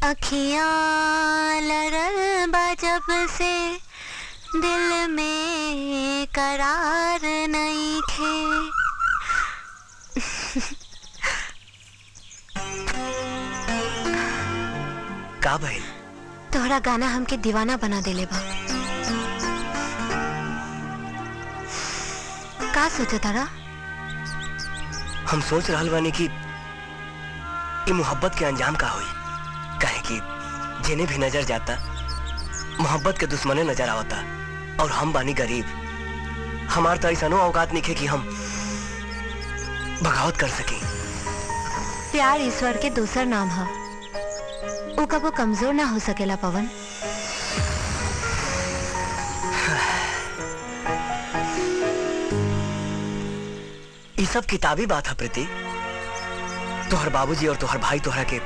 अखियाँ लरल बा जब से दिल में करार नहीं खे। का भइल? तोहरा गाना हमके दीवाना बना देले बा। का सोचा तारा? हम सोच रहल बानी कि ये मोहब्बत के अंजाम का होई। काहे कि जिन्हें भी नजर जाता मोहब्बत के दुश्मने नजर आवता, और हम बानी गरीब। हमार तो ऐसा औकात नहीं कि हम बगावत कर सकी। प्यार ईश्वर के दूसर नाम है, वो कबो कमजोर ना हो सकेला पवन। ये सब किताबी बात है प्रीति। तोहर बाबूजी और तोहर भाई तोहरा के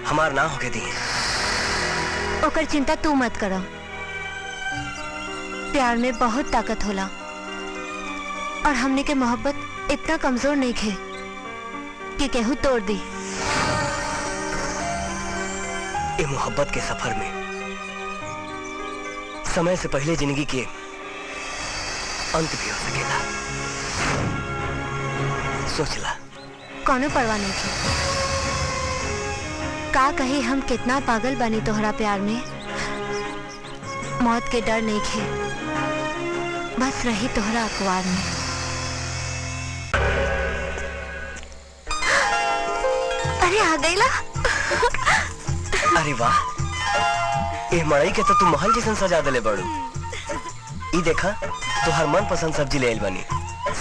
हमार ना होके दी। ओकर चिंता तू मत करो। प्यार में बहुत ताकत होला, और हमने के मोहब्बत इतना कमजोर नहीं खे कि केहू तोड़ दी। ये मोहब्बत के सफर में समय से पहले जिंदगी के अंत भी हो सकेला। सोचला। कौनो परवाह नहीं थी। का कही हम कितना पागल बनी तोहरा प्यार में। मौत के डर नहीं खे, बस रही तोहरा अखबार में। अरे आ गईला। अरे वाह, ये मड़ई के तो तू महल जैसन सजा देले बड़ू। ई देखा तोहर मन पसंद सब्जी ले आइल बनी,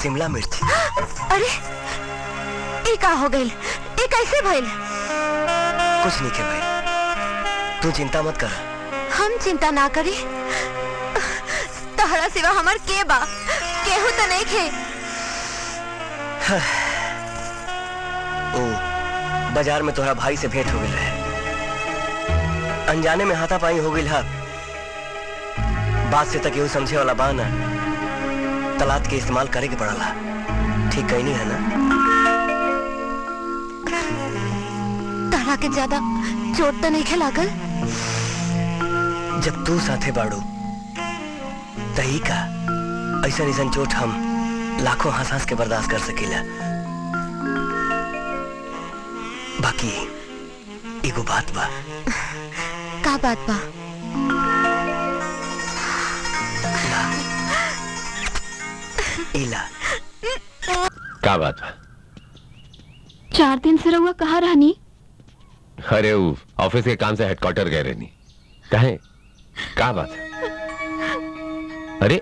शिमला मिर्च। अरे ये का हो गई? ये कैसे भइल? कुछ नहीं के भाई, तू चिंता मत कर। हम चिंता ना करी। तहरा सिवा हमार के बा, केहू तो नहीं खे। ओ बाजार में तोहरा भाई से भेंट हो गई रहे, अनजाने में हाथापाई हो गई है। बात से तक यूं समझे वाला बाना तलात के इस्तेमाल करे के पड़ला। ठीक कहीं नहीं है ना? तारा के ज्यादा चोट तो नहीं खे लागल? जब तू साथे बाड़ू तही का ऐसा चोट हम लाखों हंस के बर्दाश्त कर सकीला। बाकी एगो बात बा। का बात बा? इला का बात बा? 4 दिन से रहुआ कहाँ रहनी? अरे वो ऑफिस के काम से हेडक्वार्टर गए रहनी। कहे का बात है? अरे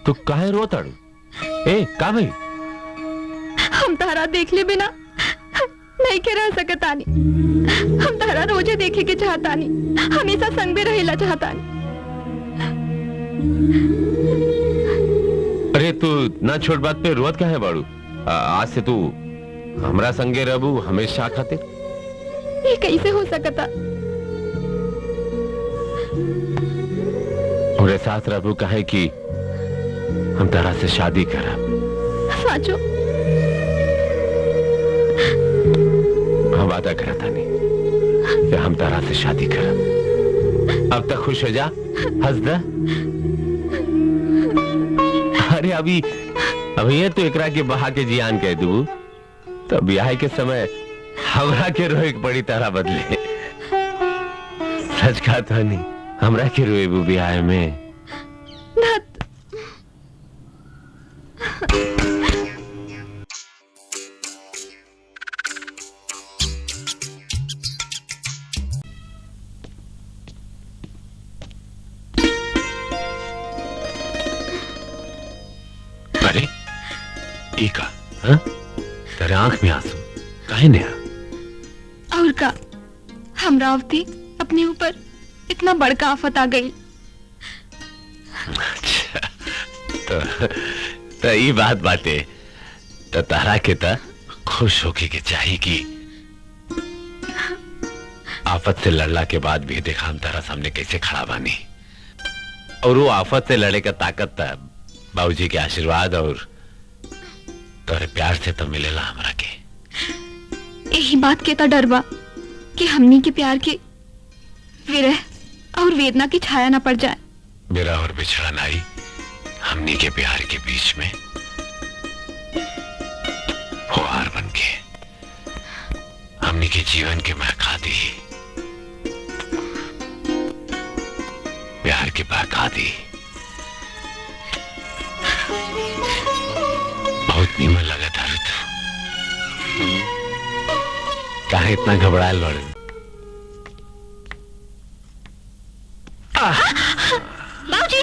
तू काहे रोताड़ू? ए का भाई? हम तारा देख ले बिना नहीं के रह सकतानी। हम तारा रोजे देखे के चाहतानी, हमेशा संग में रहेला चाहतानी। अरे तू ना छोट बात पे रोत काहे बाड़ू? आज से तू हमरा संगे रहबू हमेशा खातिर। ये कैसे हो सकता? और साथ रहबू काहे कि हम तारा से शादी करब। साचो? हम वादा करता नहीं कि हम तारा से शादी करब। अब तक खुश हो जा, हंस दे। अरे अभी ये तो एकरा के बहा के जियान कह दू तो ब्याह के समय हमरा के रोए पड़ी तारा बदले। सच कहा था नहीं, हमरा के रोए वो ब्याह में। अरे एका हाँ? तेरे आंख में आंसू काहे नया? और का हमरा अवधि अपने ऊपर इतना बड़का आफत आ गई। अच्छा तो ये बात तो तारा के ता खुश होके के चाहिए कि आफत से लड़ला के बाद भी देखा हम तारा सामने कैसे खड़ा बानी। और वो आफत से लड़े का ताकत था बाबूजी के आशीर्वाद और तोरे प्यार से तो मिलेला हमरा के। यही बात के ता डर बा कि हमनी के प्यार के विरह और वेदना की छाया न पड़ जाए। मेरा और बिछड़न आई हमनी के प्यार के बीच में फुहार बन के हमनी के जीवन के महका दी, प्यार के बहका दी। बहुत नीमन लगा था ऋतु। काहे इतना घबरायल बड़े? बाबूजी,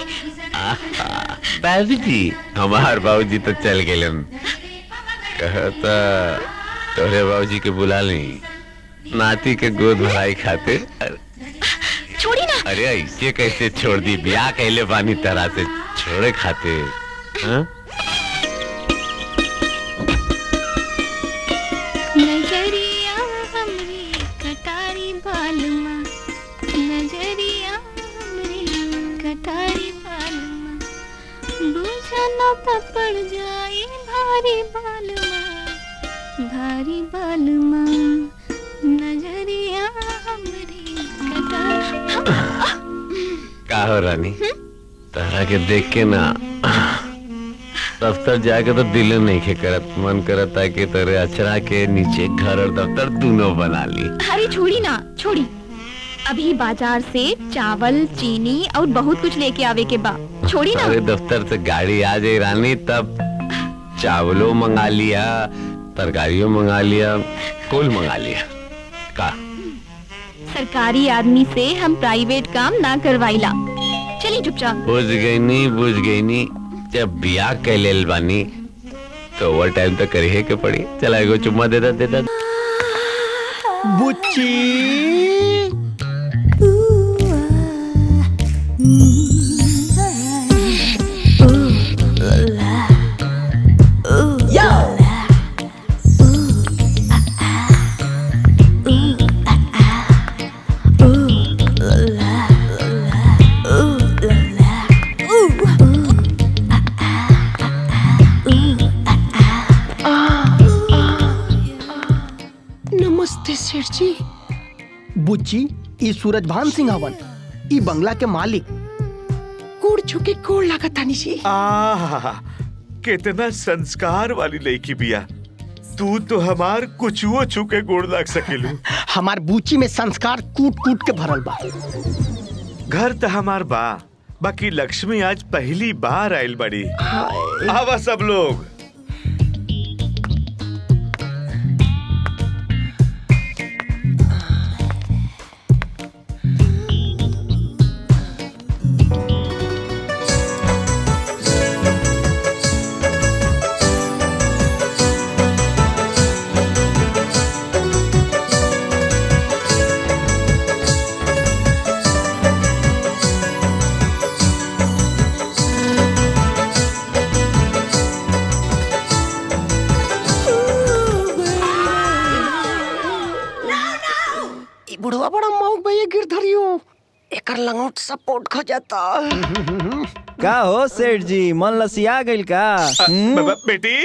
बाबूजी, हमार बाबूजी तो चल गए। कहता तोरे बाबूजी के बुला ली नाती के गोद भराई खातिर। छोड़ी ना। अरे ऐसे कैसे छोड़ दी? ब्याह कहले बानी तरह से छोड़े खातिर। हाँ? नजरिया हमरी कटारी बालमा, नजरिया हमरी कटारी बालमा, बुझा न त पड़ जाए भारी बालमा, भारी बालमा, नजरिया हमरी कटारी। का हो रानी, तारा के देख के ना दफ्तर जाके तो दिल नहीं के करत, मन करता है कि तेरे अचरा के नीचे घर और दफ्तर दोनों बना ली। अरे छोड़ी ना, छोड़ी। अभी बाजार से चावल, चीनी और बहुत कुछ लेके आवे के बा। छोड़ी ना। अरे दफ्तर से गाड़ी आ जाए रानी, तब चावलों मंगा लिया, तरकारियों मंगा लिया, कुल मंगा लिया। का सरकारी आदमी से हम प्राइवेट काम ना करवाइला। चलिए चुपचाप। बुझ गई नी। जब ब्याह के लेल बानी तो ओवर टाइम तो करिए के पड़ी। चला एगो चुम्मा दे दा। बुच्ची नमस्ते सेठ जी। बुच्ची, ई सूरजभान सिंह हवन, ई बंगला के मालिक। कोड़ छुके कोड़ लागत आनी सी। कितना संस्कार वाली लड़की बिया। तू तो हमार कुछुओ छुके गोड़ लाग सकेलू। हमार बुच्ची में संस्कार कूट कूट के भरल बा। घर तो हमार बा, बाकी लक्ष्मी आज पहली बार आयल बड़ी। आवा सब लोग। बुढ़वा बड़ा मौक भैया गिरधरियो, एकर लंगोट सपोर्ट खो जाता। का हो सेठ जी, मन लसिया गइल का? बेटी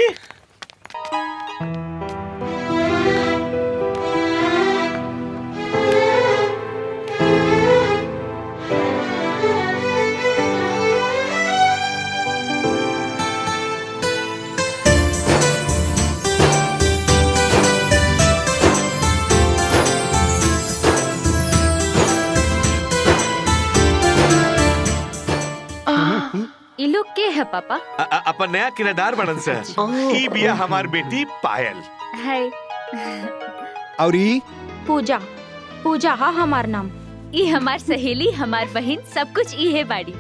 ई लोग के है पापा? अपन नया किराएदार बनन से। ई बिया हमार बेटी पायल है। और ई पूजा, पूजा हा हमार नाम। ई हमार सहेली, हमार बहन, सब कुछ ई है बाड़ी।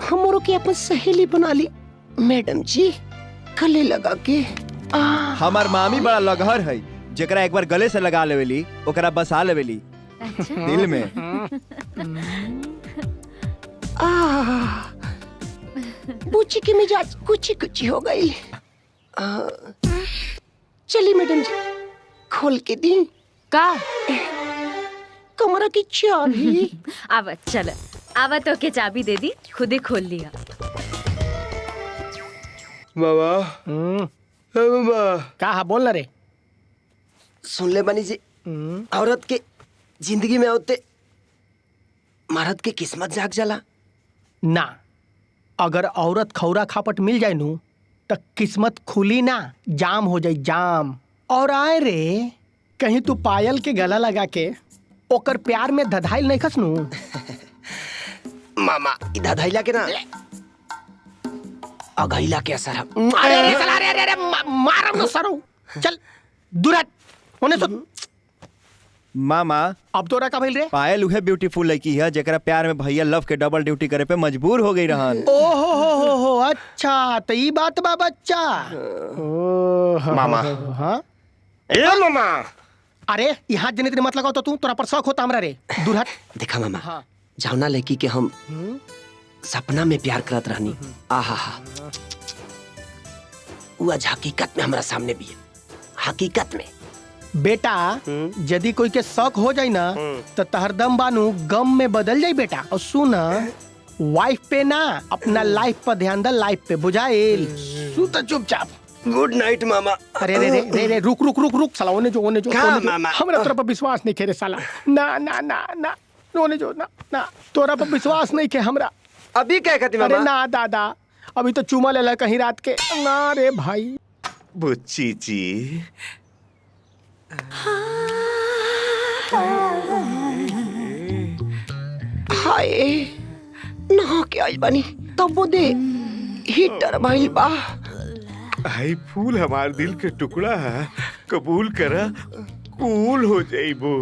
हमरो के अपन सहेली बना ली मैडम जी, गले लगा के। हमार मामी बड़ा लगहर है, जेकरा एक बार गले से लगा लेवेली ओकरा बसा लेवेली दिल में। बुच्ची की मिजाज कुची कुची हो गई। चलिए मैडम जी, खोल के दी का कमरा की चाबी। आवत चल, आवत तो के चाबी दे दी, खुद ही खोल लिया। बाबा का बोल रे? सुन ले बनी जी, औरत के जिंदगी में होते मर्द के किस्मत जाग जाला ना। अगर औरत खौरा खापट मिल जाए नू तो किस्मत खुली ना, जाम हो जाए जाम। और आए रे कहीं तू पायल के गला लगा के ओकर प्यार में धधाइल नहीं खस नू। मामा धधाइला के ना अगैला के असर। अरे अरे चला अरे अरे मारम न सरो। चल दूर हट होने सुन। मामा अब तोरा का भइल रे? पायल उहे ब्यूटीफुल लड़की है जेकरा प्यार में भैया लव के डबल ड्यूटी करे पे मजबूर हो गई रहन। ओहो हो अच्छा तो ई बात बा बच्चा। मामा। हाँ ए मामा अरे यहाँ जनित मत लगाओ तो तू तोरा पर शौक होता हमरा रे। दूर हट। देखा मामा हाँ। जौना लड़की के हम सपना में प्यार करत रहनी आहा हा वो आज हकीकत में हमारा सामने भी है। हकीकत में बेटा यदि कोई के शौक हो जाए ना तो तहर दम बानू गम में बदल जाए बेटा। और सुन वाइफ पे ना अपना लाइफ पर ध्यान दे, लाइफ पे बुझाइल। सुत चुपचाप। गुड नाइट मामा। अरे रे रे रे रे रुक रुक रुक रुक साला ओने जो मामा? हमरा तोरा पर विश्वास नहीं करे साला। ना ना ना ना ओने जो ना ना तोरा पर विश्वास नहीं के हमरा। अभी क्या कहती अरे मामा? ना दादा अभी तो चुमा ले कहीं रात के ना रे भाई। बुच्ची जी हाय नहा के आई बनी तब वो दे हीटर भइल बा। आई फूल हमार दिल के टुकड़ा है, कबूल करा कूल हो जाइबो।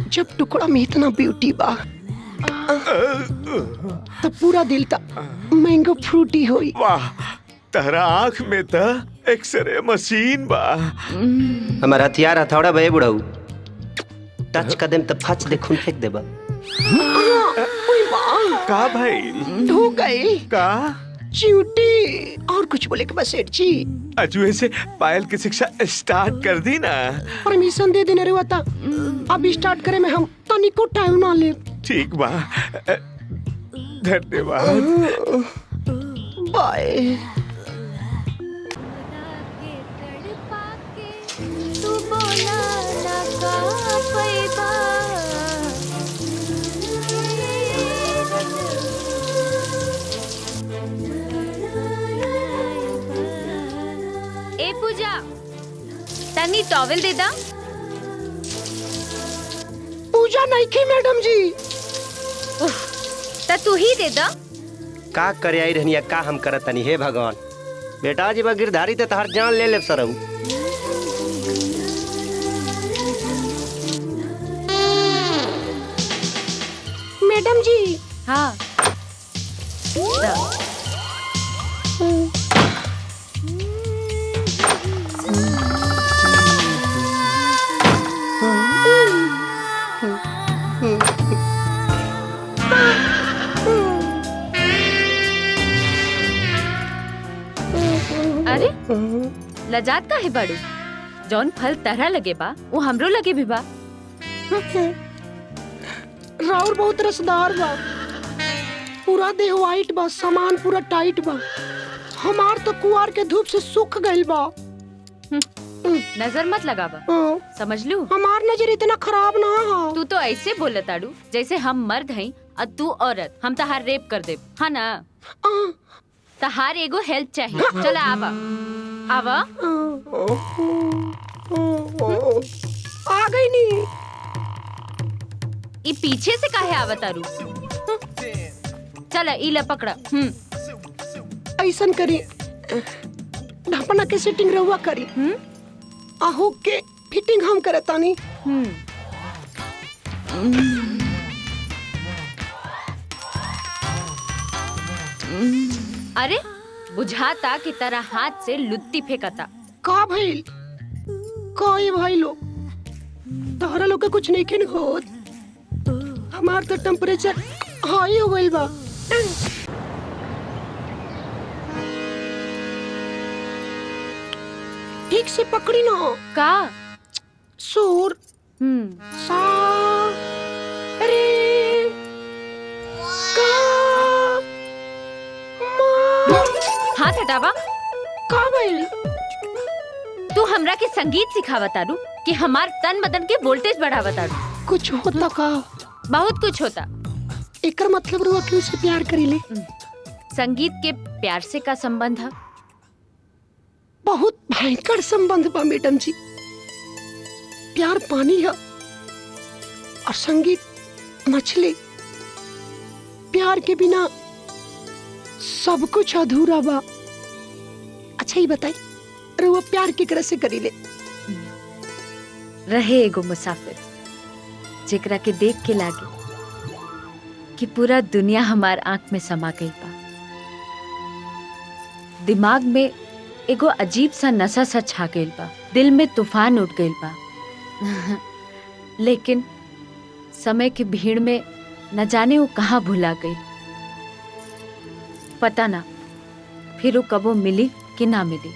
जब टुकड़ा में इतना ब्यूटी बा तब पूरा दिल ता मैंगो फ्रूटी होई। वाह तहरा आँख में त एक्सरे मशीन बा। हमारा हथियार हथौड़ा बे बुढ़ऊ टच कदम तो फच दे खून फेंक देबा। का भाई धो गई का चूटी। और कुछ बोले के बस सेठ जी अजुए से पायल की शिक्षा स्टार्ट कर दी ना। परमिशन दे देने रे बता। अब स्टार्ट करे में हम तनिको टाइम ना ले। ठीक बा धन्यवाद। बाय। ए पूजा तनी टॉवेल दे दा। पूजा नहीं की मैडम जी। त तू ही दे दा। का करे आई रहनिया का हम करत तनी हे भगवान। बेटा जी बा गिरधारी ते तहर जान ले ले सरऊ। मैडम जी हाँ दा। अरे लजात का है बड़ू। जौन फल तरह लगे बा वो हमरो लगे भी बा। राउर बहुत रसदार बा। पूरा देह वाइट बा, सामान पूरा टाइट बा। हमार तो कुआर के धूप से सूख गइल बा। नजर मत लगावा समझ लू। हमार नजर इतना खराब ना हो। तू तो ऐसे बोलत आड़ू जैसे हम मर्द हैं और तू औरत। हम तहार रेप कर दे हाँ ना। तहार एगो हेल्प चाहिए। चला आवा आवा। आ गई नी। ई पीछे से काहे आवत आरू। चला ई ले पकड़ा। ऐसन करी ढपना के सेटिंग रहुआ करी। आहू के फिटिंग हम करतानी। अरे बुझाता कि तरह हाथ से लुत्ती फेंकता। का भइल कोई भाई लोग तोहरा लोग के कुछ नहीं किन होत। हमार तो टेम्परेचर हाई हो गइल बा। ठीक से पकड़ी ना का सुर सा रे का मा। हाथ हटावा। का भइल तू हमरा के संगीत सिखावा तारू कि हमार तन बदन के वोल्टेज बढ़ावा तारू। कुछ होता का? बहुत कुछ होता। एकर मतलब रुआ क्यों से प्यार करीले? संगीत के प्यार से का संबंध है? बहुत भयंकर संबंध बा मैडम जी। प्यार पानी है और संगीत मछली। प्यार के बिना सब कुछ अधूरा बा। अच्छा ही बताई, रुआ प्यार केकरा से करीले? रहे एगो मुसाफिर जेकरा के देख के लागे कि पूरा दुनिया हमार आंख में समा गई बा। दिमाग में एगो अजीब सा नशा सा छा गइल बा, दिल में तूफान उठ गइल बा। लेकिन समय की भीड़ में न जाने वो कहाँ भुला गई। पता ना फिर वो कबो मिली कि ना मिली।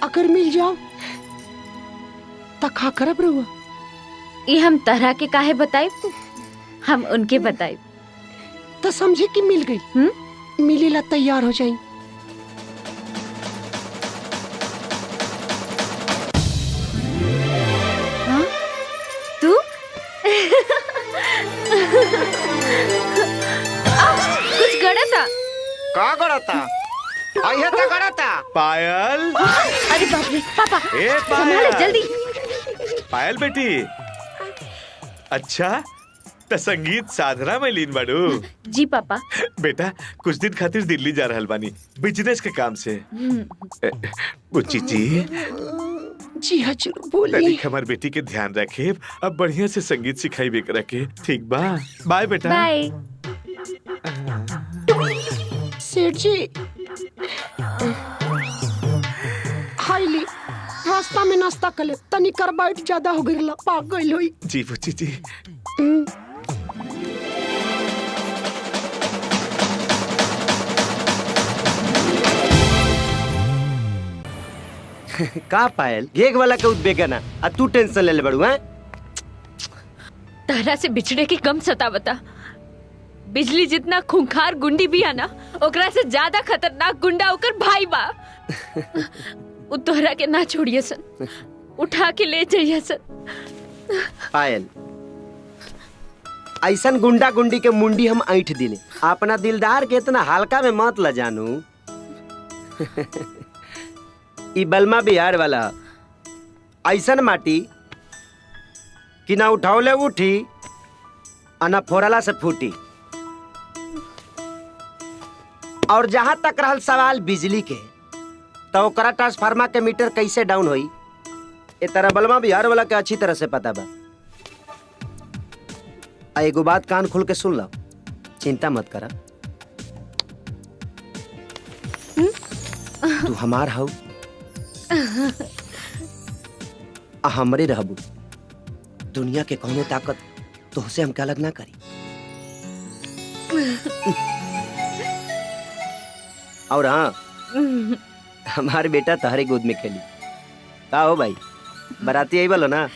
अगर मिल जाओ तो का करब रुआ? ये हम तरह के काहे बताए, हम उनके बताए। तो समझे कि मिल गई। मिलेला तैयार हो जाई। हाँ? तू कुछ गड़ा था? का गड़ा था? आइए तो गड़ा था। पायल। अरे बाप रे पापा, ए संभाले पायल। जल्दी। पायल बेटी, अच्छा तो संगीत साधना में लीन बाड़ू? जी पापा। बेटा कुछ दिन खातिर दिल्ली जा रहल बानी बिजनेस के काम से। बुच्ची जी। जी हजूर बोलिए। तनिक हमार बेटी के ध्यान रखे, अब बढ़िया से संगीत सिखाई बेकरा के। ठीक बा? बाय बेटा। बाय। सेठ जी, हाईली रास्ता में नाश्ता कर ले। तनी कार्बाइड ज्यादा हो गइल, पाक गइल होई। जी बुच्ची जी। का पायल घेग वाला के उद्बेग ना, आ तू टेंशन ले ले बड़ू हैं? तारा से बिछड़े की कम सता बता। बिजली जितना खूंखार गुंडी भी है ना, ओकरा से ज्यादा खतरनाक गुंडा ओकर भाई बा। उ तोहरा के ना छोड़िए सन, उठा के ले जाइए सन। पायल ऐसन गुंडा गुंडी के मुंडी हम ऐठ दिले। अपना दिलदार के इतना हल्का में मत ल जानू। ई बलमा बिहार वाला ऐसन माटी कि ना उठावले उठी और ना फोड़ला से फूटी। और जहां तक रहल सवाल बिजली के, तो ओकरा ट्रांसफार्मर के मीटर कैसे डाउन होई ए तरह बलमा बिहार वाला के अच्छी तरह से पता बा। आ एगो बात कान खोल के सुन लो, चिंता मत करा। तू हमार हऊ आ हमरे रहबू। दुनिया के कौनो ताकत तोहसे हमके अलग ना करी। और हाँ, हमारे बेटा तहरे गोद में खेली। का हो भाई, बराती आई बोलो ना।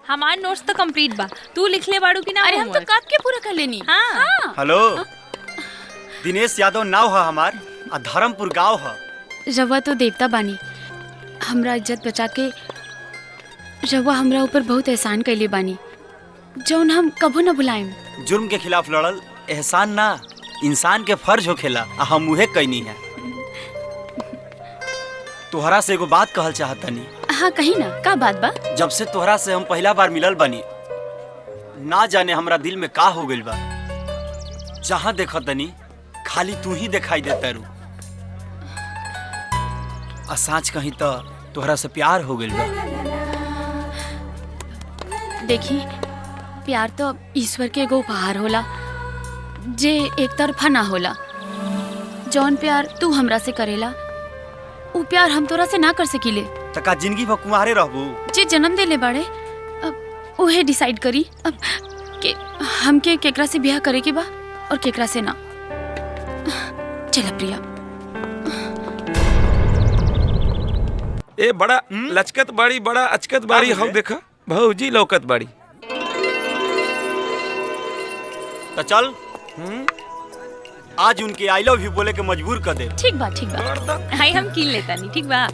हमार नोट्स तो कंप्लीट बा, तू लिख ले बाड़ू कि ना? अरे हम तो कब के पूरा कर लेनी। हाँ। हेलो, दिनेश यादव नाव है हमार, आ धर्मपुर गांव है। रवा तो देवता बानी, हमरा इज्जत बचा के रवा हमरा ऊपर बहुत एहसान कैले बानी, जौन हम कभो न भुलाएम। जुर्म के खिलाफ लड़ल एहसान ना, इंसान के फर्ज होखेला, आ हम उहे कैनी है। तोहरा से एगो बात कहल चाहतनी। हाँ कही ना, का बात बा? जब से तोहरा से हम पहला बार मिलल बनी, ना जाने हमरा दिल में का हो गइल बा। जहाँ देखतनी खाली तू ही दिखाई देता रू। आ साँच कहीं तो तोहरा से प्यार हो गइल बा। देखी, प्यार तो ईश्वर के एगो उपहार होला, जे एक तरफा ना होला। जौन प्यार तू हमरा से करेला, उ प्यार हम तोरा से ना कर सकीले। तका जिंदगी भर कुंवारे रहबू? जे जन्म देले बाड़े अब उहे डिसाइड करी अब के हमके केकरा से ब्याह करे के बा और केकरा से ना। चल प्रिया। ए बड़ा लचकत बाड़ी, बड़ा अचकत बाड़ी। हम देखा भौजी लौकत बाड़ी। तो चल आज उनके आई लव यू बोले के मजबूर कर दे। ठीक बा ठीक बा। हाय हम कीन लेता नहीं ठीक बा।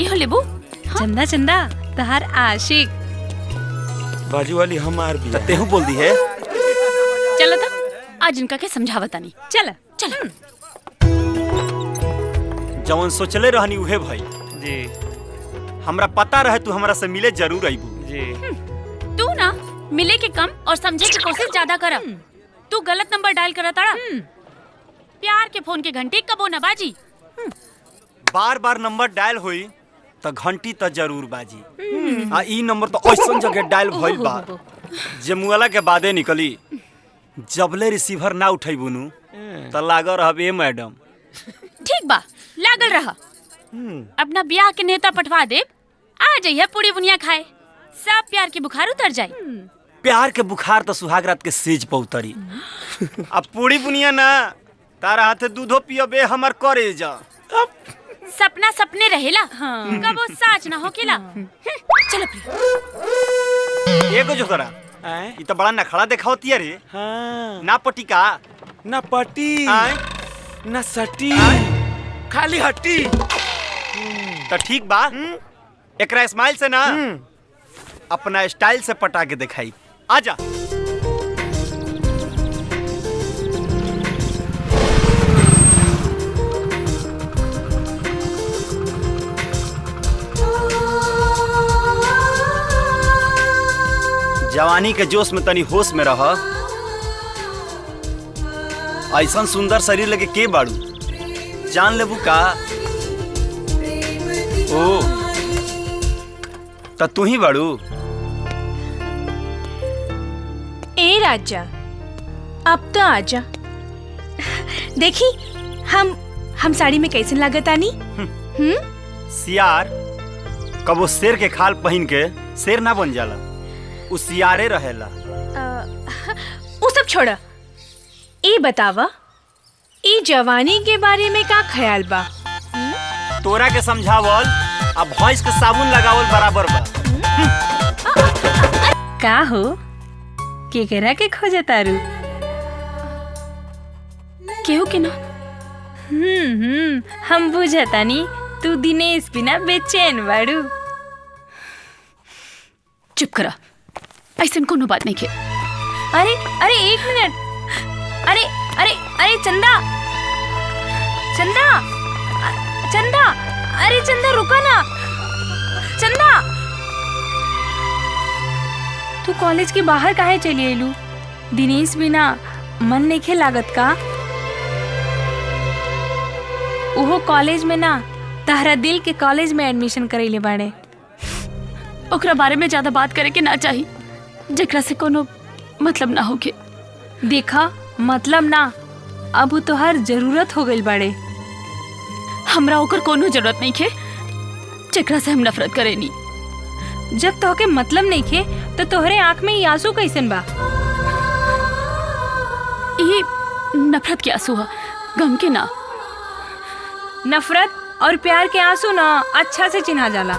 इहो लेबू। चंदा चंदा तहार आशिक बाजू वाली हमार भी तेहू बोल दी है। चलो तो आज इनका के समझावता नहीं। चल चल। जवन सोचले रहनी उहे भाई जी। हमरा पता रहे तू हमरा से मिले जरूर आईबू जी। तू ना मिले के कम और समझे की कोशिश ज्यादा कर। तू गलत नंबर डायल करा ताड़ा। प्यार के फोन के घंटी कबो न बाजी। बार बार नंबर डायल होई तो घंटी तो जरूर बाजी। आ ई नंबर तो ऐसन जगह डायल भइल बा जे मुआला के बादे निकली। जबले रिसीवर ना उठैबू नु तो लागल रहबे मैडम। ठीक बा लागल रहा। अपना ब्याह के नेता पठवा दे। आ जाइए पूरी बुनिया खाए। सब प्यार के बुखार उतर जाए। प्यार के बुखार तो सुहागरात के सेज पर उतरी। अब पूरी बुनिया ना तारा हाथे दूधो पियबे हमर करे जा। सपना सपने रहेला। कबो साच ना होकेला। चलो प्रिय। एगो जो करा ई तो बड़ा नखड़ा देखावती है रे। ना पटी का ना पटी ना सटी खाली हट्टी। तो ठीक बा एकरा स्माइल से ना अपना स्टाइल से पटा के दिखाई। आजा। जवानी के जोश में तनी होश में रह। ऐसा सुंदर शरीर लगे के बाड़ू जान लेबू का। ओ त तू ही बाड़ू। ए राजा अब तो आजा। देखी हम साड़ी में कैसे लागत आनी। सियार कबो शेर के खाल पहन के शेर ना बन जाला। उ सियारे रहेला। वो सब छोड़ा। ए बतावा ई जवानी के बारे में का ख्याल बा। तोरा के समझावल अब भैंस के साबुन लगावल बराबर बा। का हो केकरा के खोजे तारू। केहू के ना। हम बुझतानी तू दिनेश बिना बेचैन बाड़ू। चुप करा। ऐसा कोनो बात नहीं के। अरे अरे एक मिनट। अरे अरे अरे चंदा चंदा चंदा अरे चंदा रुका ना। चंदा तू कॉलेज के बाहर काहे चली आइलू। दिनेश बिना मन नहीं लागत का। उहो कॉलेज में ना तहरा दिल के कॉलेज में एडमिशन करैले बाड़े। ओकरा बारे में ज्यादा बात करे के ना चाहिए जेकरा से कोनो मतलब ना होके। देखा मतलब ना अब तो हर जरूरत हो गई बाड़े। हमरा ओकर कोनो जरूरत नहीं खे जेकरा से हम नफरत करेनी। जब तोहके मतलब नहीं खे तो तोहरे आंख में ये आंसू कैसन बा। ये नफरत के आंसू है गम के ना। नफरत और प्यार के आंसू ना अच्छा से चिन्हा जाला।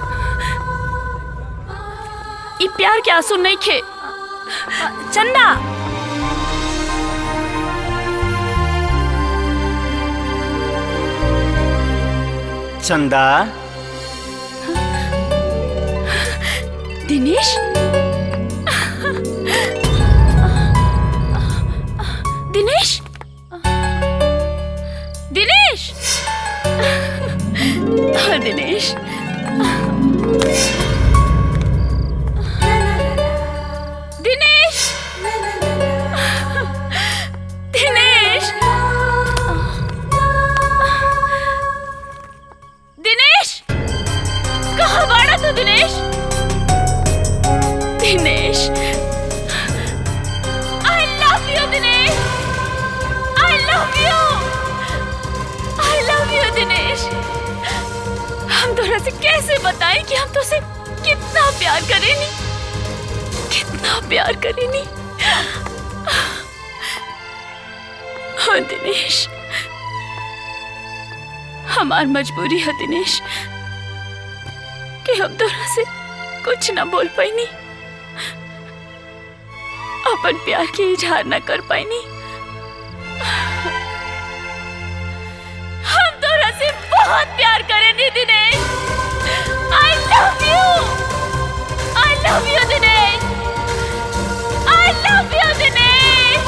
ये प्यार के आंसू नहीं खे। चंदा चंदा दिनेश दिनेश दिनेश दिनेश दिनेश दिनेश दिनेश कहाँ बाड़ा तू Dinesh. Dinesh I love you Dinesh I love you I love you Dinesh. हम तोरा से कैसे बताएं कि हम तुझसे कितना प्यार करेनी कितना प्यार करेनी। हाँ दिनेश हमार मजबूरी है दिनेश कि हम तोरा से कुछ ना बोल पाईनी अपन प्यार के इजहार ना कर पाईनी। बहुत प्यार करेनी Dinesh. I love you Dinesh. I love you Dinesh.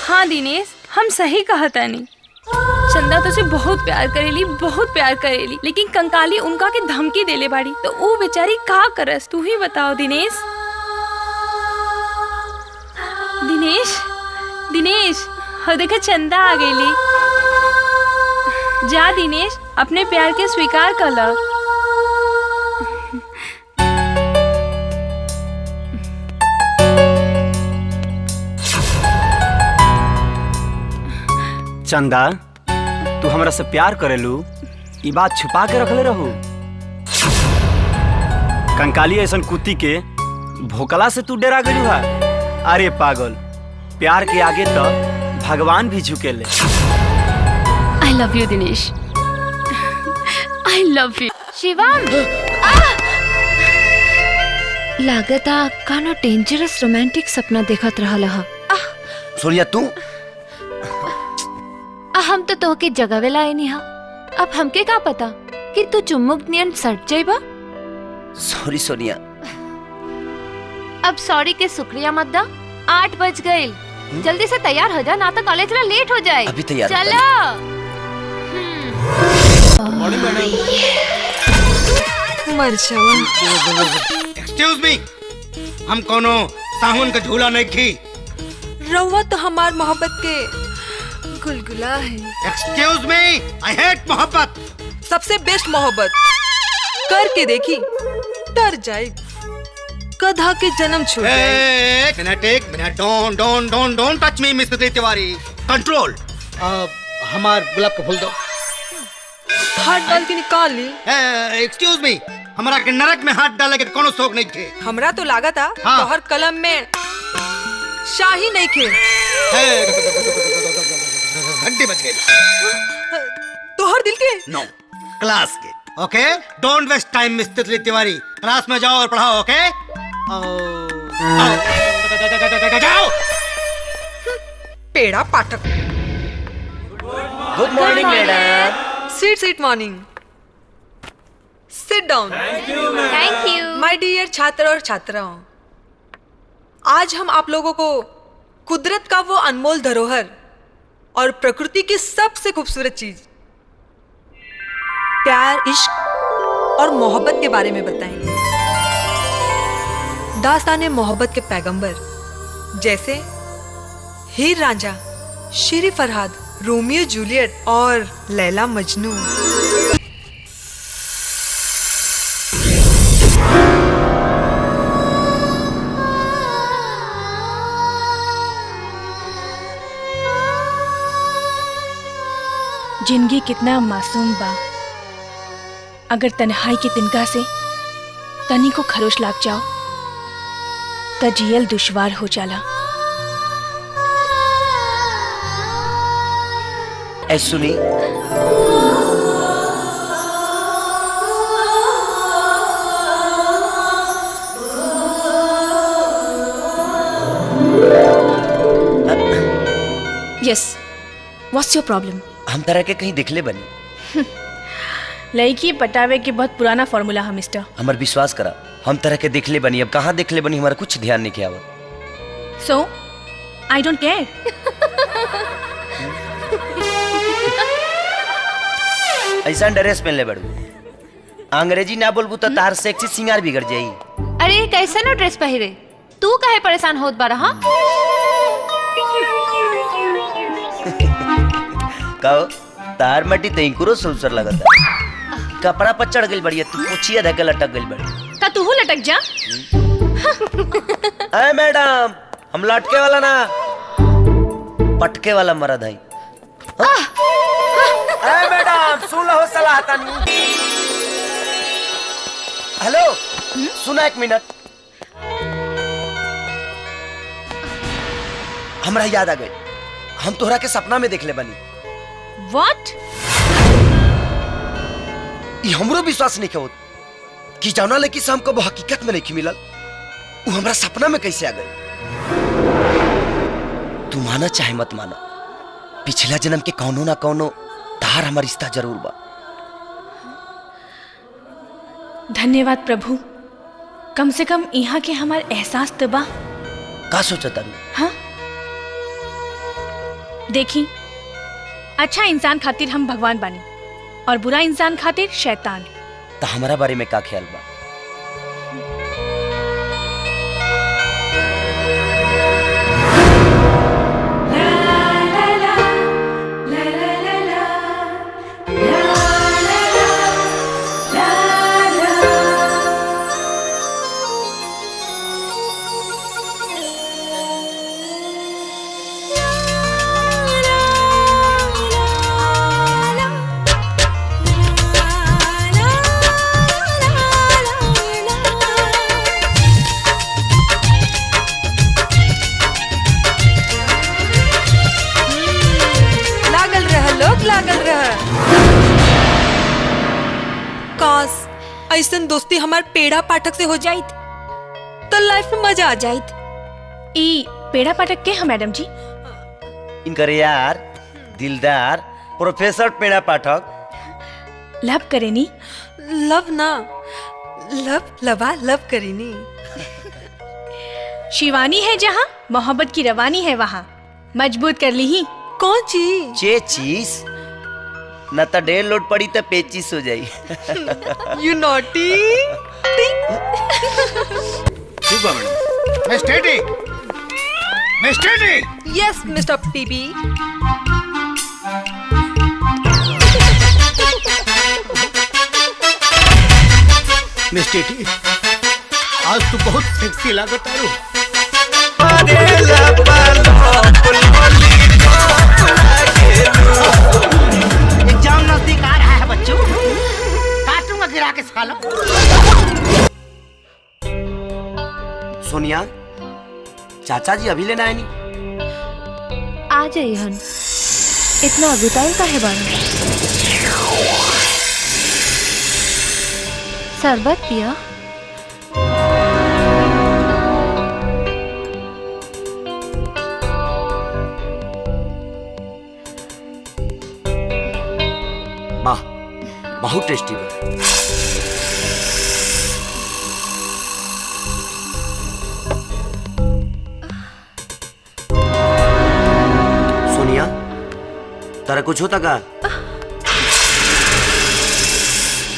हाँ दिनेश, हम सही कहा तानी। चंदा तुझे बहुत प्यार करेली, लेकिन कंकाली उनका के धमकी देले बाड़ी, तो वो बेचारी का करस तू ही बताओ दिनेश। दिनेश हो देखा चंदा आ गईली। जा दिनेश, अपने प्यार के स्वीकार कर ला। चंदा, तू हमरा से प्यार करेलू, ई बात छुपा के रखले रहू। कंकाली ऐसन कुत्ती के भोकला से तू डरा गलू है। अरे पागल, प्यार के आगे तो भगवान भी झुकेले। I love you Dinesh. I love you। Shivam लागता कानो डेंजरस रोमांटिक सपना देखत रहल हा। सोनिया तू हम तो तोहके जगावेला आईनी हा। अब हमके का पता कि तू चुम्मुक नियन सट जाइबा। सॉरी सोनिया। अब सॉरी के शुक्रिया मत दा। 8 बज गए, जल्दी से तैयार हो जा, ना तो कॉलेज में लेट हो जाए। अभी तैयार चलो। एक्सक्यूज मी, हम कोनो साहुन का झूला नहीं खी। रउआ तो हमार मोहब्बत के गुलगुला है। एक्सक्यूज मी, आई हेट मोहब्बत। सबसे बेस्ट मोहब्बत करके देखी, डर जाए, गधा के जन्म छूट जाए। एक minute, don't touch me mister Tiwari, control. हमार गुलाब का फूल दो। हाथ डाल के निकाल ली। एक्सक्यूज मी, हमारा के नरक में हाथ डाले के कोनो शौक नहीं थे। हमरा तो लागा था तोहर कलम में शाही नहीं खे। घंटी बज गई। तोहर दिल के? नो, क्लास के। Okay, don't waste time mister Tiwari, class में जाओ और पढ़ाओ। ओके, जाओ। Peda Pathak. Good morning madam. Sit morning. Sit down. Thank you. My dear छात्र और छात्राओं, आज हम आप लोगों को कुदरत का वो अनमोल धरोहर और प्रकृति की सबसे खूबसूरत चीज प्यार, इश्क और मोहब्बत के बारे में बताएंगे। दास्ताने मोहब्बत के पैगंबर जैसे हीर रांझा, शेर फरहाद, रोमियो जूलियट और लैला मजनू। जिंदगी कितना मासूम बा। अगर तन्हाई के तिनका से तनी को खरोश लाग जाओ तो जियल दुश्वार हो जाला। ऐ सुनी, यस, व्हाट्स योर प्रॉब्लम? हम तरह के कहीं दिखले बनी। लड़की पटावे के बहुत पुराना फॉर्मूला है मिस्टर। हमार विश्वास करा, हम तरह के दिखले बनी। अब कहाँ दिखले बनी हमारा कुछ ध्यान नहीं किया। सो आई डोंट केयर। ऐसा ड्रेस पहन ले बड़ू, अंग्रेजी ना बोलबू तो तार सेक्सी सिंगार बिगड़ जाई। अरे कैसे ना ड्रेस पहिरे, तू काहे परेशान होत बारा? हाँ कहो तार मटी तैंकुरो सुलसर लगता। कपड़ा पर चढ़ गई बढ़िया, तू पूछिए धक्के लटक गई बड़ी। का तू लटक जा। अरे मैडम, हम लटके वाला ना, पटके वाला मर्द है। अरे मैडम सुन लो सलाह तानी। हेलो, सुना एक मिनट। हमरा याद आ गई, हम तोहरा के सपना में देखले बनी। What? ये हमरो विश्वास नहीं होत कि जाना ले कि हमको वो हकीकत में नहीं मिलल, वो हमरा सपना में कैसे आ गई। तू माना चाहे मत माना, पिछला जन्म के कौनो ना कौनो तार हमार रिश्ता जरूर बा। धन्यवाद प्रभु, कम से कम यहाँ के हमार एहसास तो बा। का सोचा तारू? हाँ देखी, अच्छा इंसान खातिर हम भगवान बानी और बुरा इंसान खातिर शैतान। तो हमारा बारे में का ख्याल बा? लागल रहा। काश ऐसन दोस्ती हमार पेड़ा पाठक से हो जाइत तो लाइफ में मजा आ जाइत। ई पेड़ा पाठक के हम मैडम जी? इनकर यार दिलदार प्रोफेसर पेड़ा पाठक। लव करेनी? लव ना, लव करेनी। शिवानी है जहाँ मोहब्बत की रवानी है वहाँ। मजबूत कर ली ही। कौन चीज? चेचीस न तो 1.5 लोड पड़ी तो पेचिस हो जाई। You naughty। ठीक बा मैडम। मैं steady. Yes, Mr. PB। Miss टेटी, आज तू बहुत सेक्सी लागत आरो। एग्जाम नजदीक आ रहा है बच्चों, काटूंगा गिरा के सालों। सोनिया, चाचा जी अभी लेना है नहीं? आ जाइए हन, इतना अगुताई का है बारे। शरबत पिया? वाह, बहुत टेस्टी है। सोनिया, तारा कुछ होता का?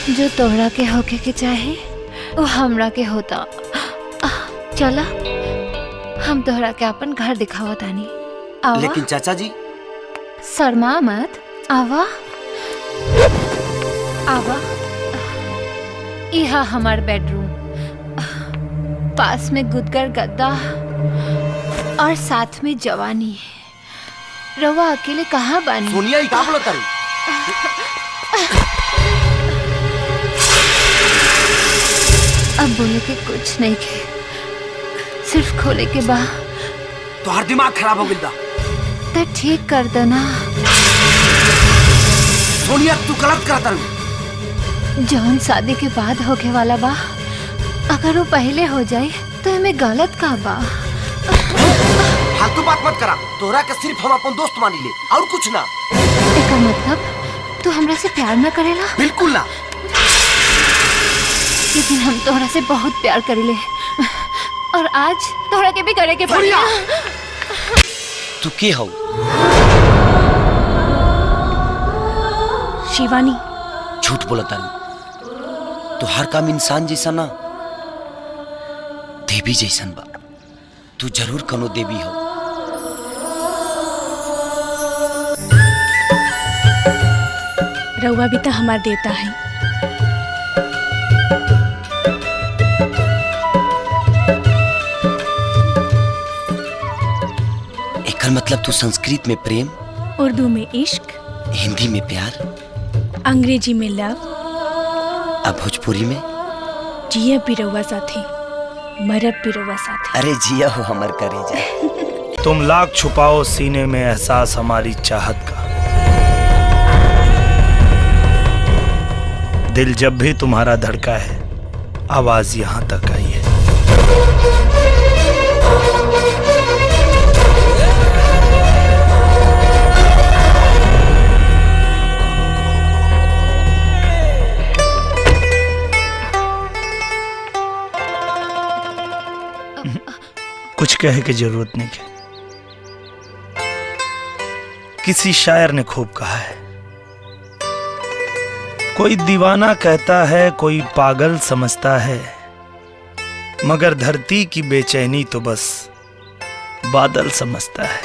जो तोहरा के होके के चाहे वो हमरा के होता। चला हम तोहरा के अपन घर दिखावा तानी। आवा। लेकिन चाचा जी? शर्मा मत, आवा आवा। यह हमार बेडरूम, पास में गुदगर गद्दा और साथ में जवानी। रवा अकेले कहाँ बानी? सोनिया ही का बोला तारी? अब बोले के कुछ नहीं के, सिर्फ खोले के बा। तोहार दिमाग खराब हो गया। तो ठीक कर देना। सोनिया तू गलत करता है। जौन शादी के बाद होके वाला बा, अगर वो पहले हो जाए तो हमें गलत का बा। फालतू बात मत करा। तोहरा के सिर्फ हम अपन दोस्त मानी ले और कुछ ना। एका मतलब तू हमरा से प्यार ना करेला? बिल्कुल ना। लेकिन हम तोहरा से बहुत प्यार करेले और आज तोहरा के भी करे के पड़ी। तू के हो? शिवानी। झूठ बोला तारू। तो हर काम इंसान जैसा ना, देवी जैसन बा। तू जरूर कनो देवी हो। रउआ भी तो हमार देवता है। एकर मतलब तू संस्कृत में प्रेम, उर्दू में इश्क, हिंदी में प्यार, अंग्रेजी में लव, अब भोजपुरी में जिया भी रउआ साथी, मरब भी रउआ साथी। अरे जिया हो हमर करेजा। तुम लाख छुपाओ सीने में एहसास हमारी चाहत का, दिल जब भी तुम्हारा धड़का है आवाज यहाँ तक आई है। कुछ कहे की जरूरत नहीं है। किसी शायर ने खूब कहा है, कोई दीवाना कहता है, कोई पागल समझता है, मगर धरती की बेचैनी तो बस बादल समझता है।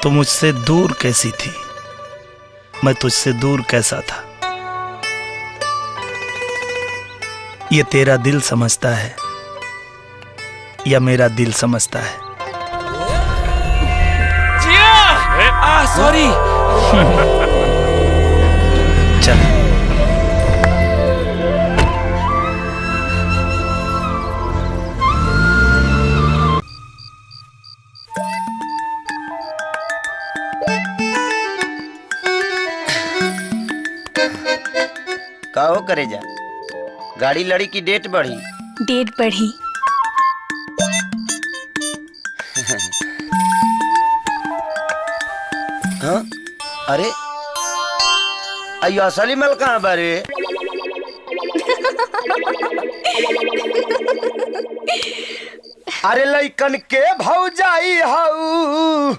तो मुझसे दूर कैसी थी, मैं तुझसे दूर कैसा था, ये तेरा दिल समझता है या मेरा दिल समझता है। सॉरी। चल काहो करे जा, गाड़ी लड़ी की डेट बढ़ी? डेट बढ़ी। हाँ? अरे अयो असली मल कहाँ बारे? अरे लइकन के भौजाई हाउ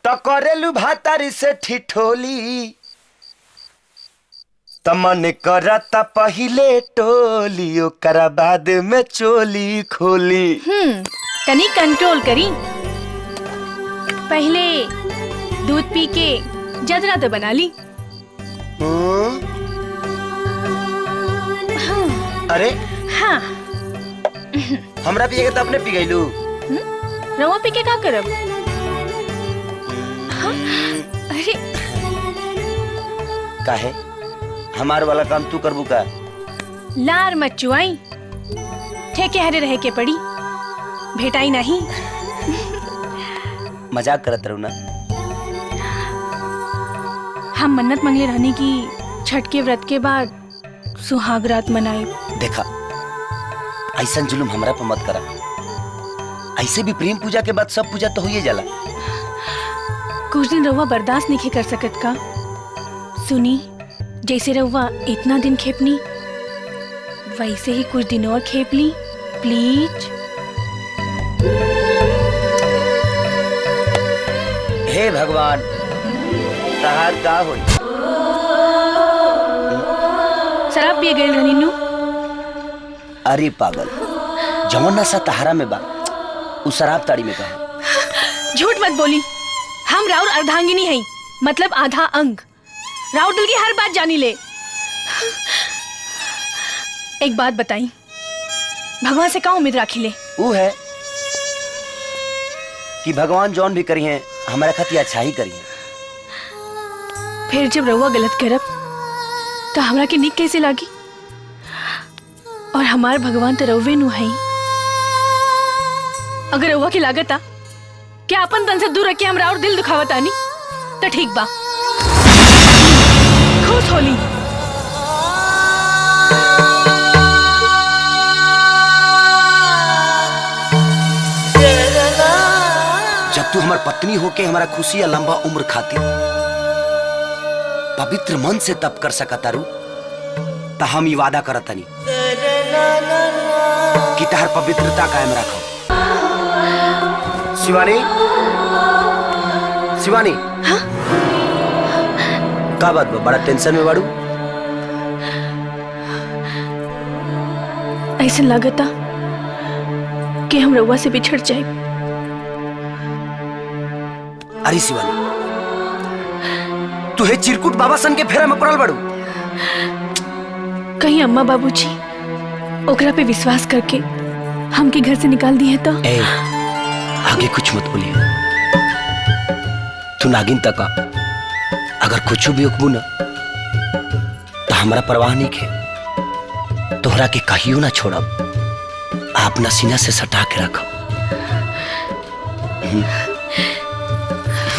तो करेलू भातारी से ठिठोली, तमन करता पहिले टोली ओकरा बाद में चोली खोली। तनी कंट्रोल करी। पहले दूध पी के जदरा तो बना ली। अरे हाँ। हमरा पिए के तो अपने पी गईलू। रवा पी के का करब? हाँ? अरे काहे हमार वाला काम तू करबू का? लार मत चुआई, ठेके हरे रह के पड़ी, भेटाई नहीं। मजाक करत रहू ना। हम मन्नत मंगले रहने की छठ के व्रत के बाद सुहाग रात मनाए। देखा ऐसा जुलुम हमरा पे मत करा। ऐसे भी प्रेम पूजा के बाद सब पूजा तो होइए जाला। कुछ दिन रहुआ बर्दाश्त नहीं कर सकत का? सुनी, जैसे रहुआ इतना दिन खेपनी वैसे ही कुछ दिन और खेप ली प्लीज। हे भगवान, तहार का होई? शराब पिए गए रहनी नु। अरे पागल, जवन नशा तहारा में बा उ शराब ताड़ी में कहा। झूठ मत बोली, हम राउर अर्धांगिनी हैं, मतलब आधा अंग। राउर दिल की हर बात जानी ले। एक बात बताई, भगवान से क्या उम्मीद राखी ले? वो है कि भगवान जौन भी करी है हमारा खती अच्छा ही करी है। फिर जब रहुआ गलत करब तो हमरा के निक कैसे लागी? और हमार भगवान तो रउवे नु है। अगर रउआ की लागत आ क्या अपन तन से दूर रख के हमरा और दिल दुखावत आनी तो ठीक बा, खुश होली। जब तू हमार पत्नी होके हमारा खुशी या लंबा उम्र खातिर पवित्र मन से तप कर सकता रू, तो हम ये वादा करत हनी कि तहर पवित्रता कायम रखो। शिवानी, शिवानी। हाँ? का बात बा, बड़ा टेंशन में बाड़ू? ऐसा लगता कि हम रउआ से बिछड़ जाए। अरे शिवानी, तुहे चिरकुट बाबा सन के फेरा में पड़ल बाड़ू। कहीं अम्मा बाबूजी ओकरा पे विश्वास करके हमके घर से निकाल दिए तो? ए, आगे कुछ मत बोलिए। तू नागिन तक आ, अगर कुछ भी उकबू ना तो हमारा परवाह नहीं है। तोहरा के कहियो ना छोड़ब, अपना सीना से सटा के रखब।